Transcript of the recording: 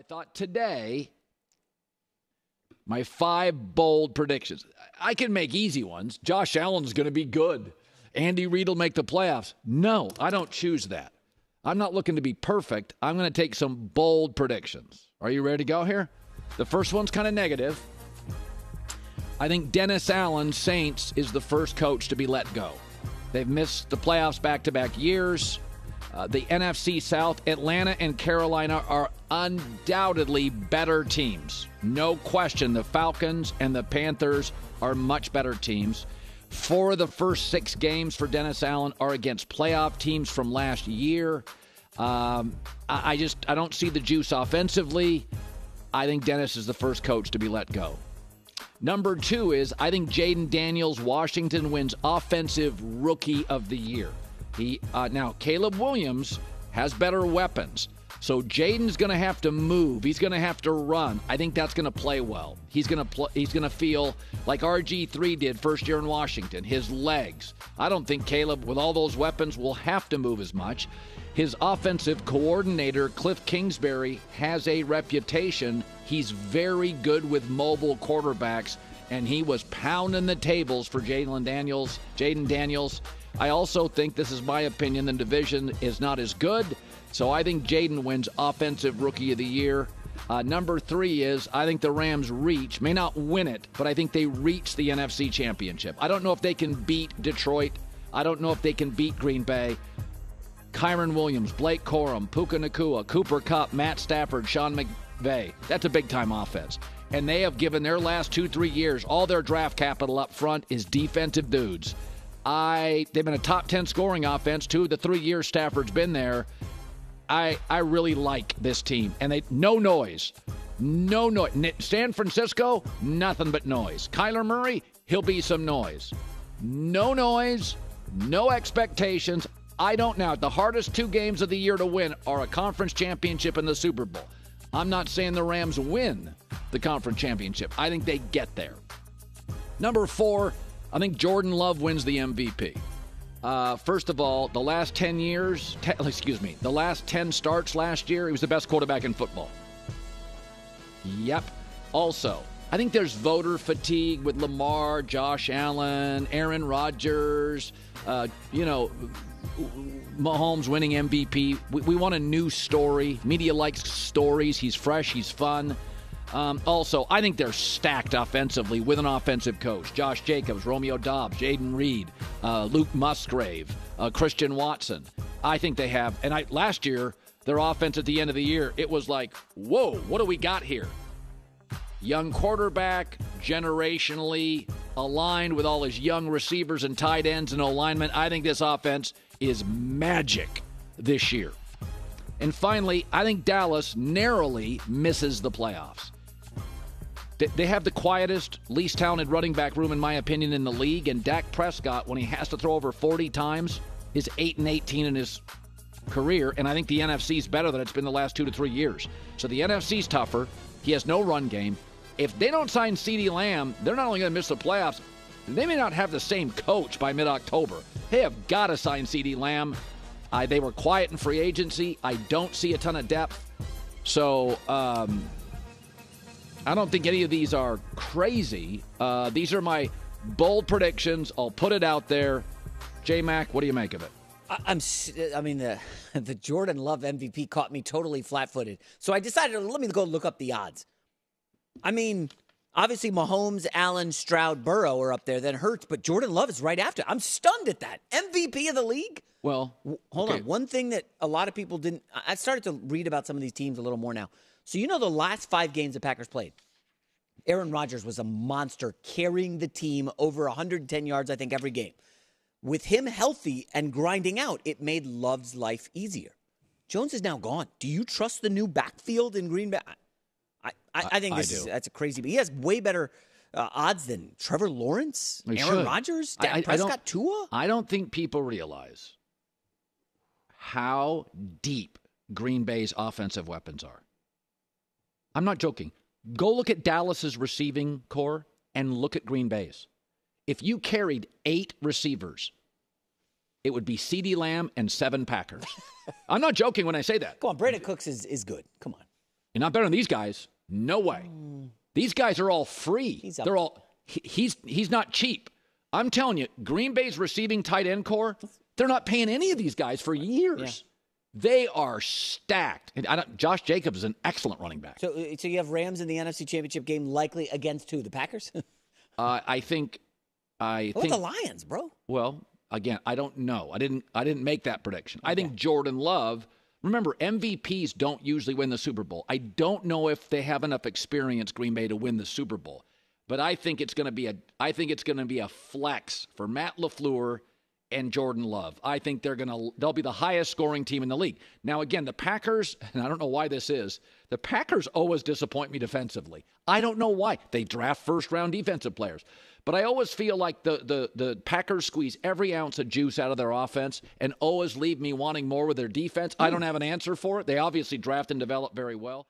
I thought today, my 5 bold predictions. I can make easy ones. Josh Allen's going to be good. Andy Reid will make the playoffs. No, I don't choose that. I'm not looking to be perfect. I'm going to take some bold predictions. Are you ready to go here? The first one's kind of negative. I think Dennis Allen, Saints, is the first coach to be let go. They've missed the playoffs back-to-back years. The NFC South, Atlanta and Carolina are undoubtedly better teams. No question, the Falcons and the Panthers are much better teams. 4 of the first 6 games for Dennis Allen are against playoff teams from last year. I don't see the juice offensively. I think Dennis is the first coach to be let go. Number 2 is I think Jaden Daniels, Washington, wins Offensive Rookie of the Year. Now, Caleb Williams has better weapons. So Jaden's going to have to move. He's going to have to run. I think that's going to play well. He's going to feel like RG3 did first year in Washington, his legs. I don't think Caleb, with all those weapons, will have to move as much. His offensive coordinator, Cliff Kingsbury, has a reputation. He's very good with mobile quarterbacks, and he was pounding the tables for Jaden Daniels. I also think, this is my opinion, the division is not as good. So I think Jaden wins Offensive Rookie of the Year. Number 3 is I think the Rams may not win it, but I think they reach the NFC Championship. I don't know if they can beat Detroit. I don't know if they can beat Green Bay. Kyron Williams, Blake Corum, Puka Nacua, Cooper Kupp, Matt Stafford, Sean McVay. That's a big-time offense. And they have given their last 2-3 years, all their draft capital up front is defensive dudes. They've been a top 10 scoring offense 2 of the 3 years Stafford's been there. I really like this team. And no noise. No noise. San Francisco, nothing but noise. Kyler Murray, he'll be some noise. No noise, no expectations. I don't know. The hardest 2 games of the year to win are a conference championship and the Super Bowl. I'm not saying the Rams win the conference championship. I think they get there. Number 4, I think Jordan Love wins the MVP. First of all, the last 10 starts last year, he was the best quarterback in football. Yep. Also, I think there's voter fatigue with Lamar, Josh Allen, Aaron Rodgers, Mahomes winning MVP. We want a new story. Media likes stories. He's fresh. He's fun. Also, I think they're stacked offensively with an offensive coach. Josh Jacobs, Romeo Dobbs, Jaiden Reed, Luke Musgrave, Christian Watson. I think they have. And last year, their offense at the end of the year, it was like, whoa, what do we got here? Young quarterback, generationally aligned with all his young receivers and tight ends and o-linemen. I think this offense is magic this year. And finally, I think Dallas narrowly misses the playoffs. They have the quietest, least talented running back room, in my opinion, in the league. And Dak Prescott, when he has to throw over 40 times, is 8-18 in his career. And I think the NFC is better than it's been the last 2 to 3 years. So the NFC's tougher. He has no run game. If they don't sign CeeDee Lamb, they're not only going to miss the playoffs, they may not have the same coach by mid-October. They have got to sign CeeDee Lamb. They were quiet in free agency. I don't see a ton of depth. So I don't think any of these are crazy. These are my bold predictions. I'll put it out there. J-Mac, what do you make of it? The Jordan Love MVP caught me totally flat-footed. So I decided, let me go look up the odds. Obviously Mahomes, Allen, Stroud, Burrow are up there. Then Hurts, but Jordan Love is right after. I'm stunned at that. MVP of the league? Well, hold on. One thing that a lot of people didn't – I started to read about some of these teams a little more now. So the last 5 games the Packers played, Aaron Rodgers was a monster, carrying the team over 110 yards, I think, every game. With him healthy and grinding out, it made Love's life easier. Jones is now gone. Do you trust the new backfield in Green Bay? I think that's a crazy. But he has way better odds than Trevor Lawrence, Aaron Rodgers, Dak Prescott, Tua. I don't think people realize how deep Green Bay's offensive weapons are. I'm not joking. Go look at Dallas's receiving core and look at Green Bay's. If you carried 8 receivers, it would be CeeDee Lamb and 7 Packers. I'm not joking when I say that. Come on, Brandon Cooks is good. Come on. You're not better than these guys. No way. These guys are all free. They're all he's not cheap. I'm telling you, Green Bay's receiving tight end core, they're not paying any of these guys for years. Yeah. They are stacked. And Josh Jacobs is an excellent running back. So you have Rams in the NFC Championship game, likely against who? The Packers? I think. What about the Lions, bro? Well, again, I don't know. I didn't make that prediction. Okay. I think Jordan Love. Remember, MVPs don't usually win the Super Bowl. I don't know if they have enough experience, Green Bay, to win the Super Bowl. But I think it's going to be a flex for Matt LaFleur and Jordan Love. I think they'll be the highest scoring team in the league. Now, again, the Packers, and I don't know why this is, the Packers always disappoint me defensively. I don't know why. They draft first-round defensive players. But I always feel like the Packers squeeze every ounce of juice out of their offense and always leave me wanting more with their defense. I don't have an answer for it. They obviously draft and develop very well.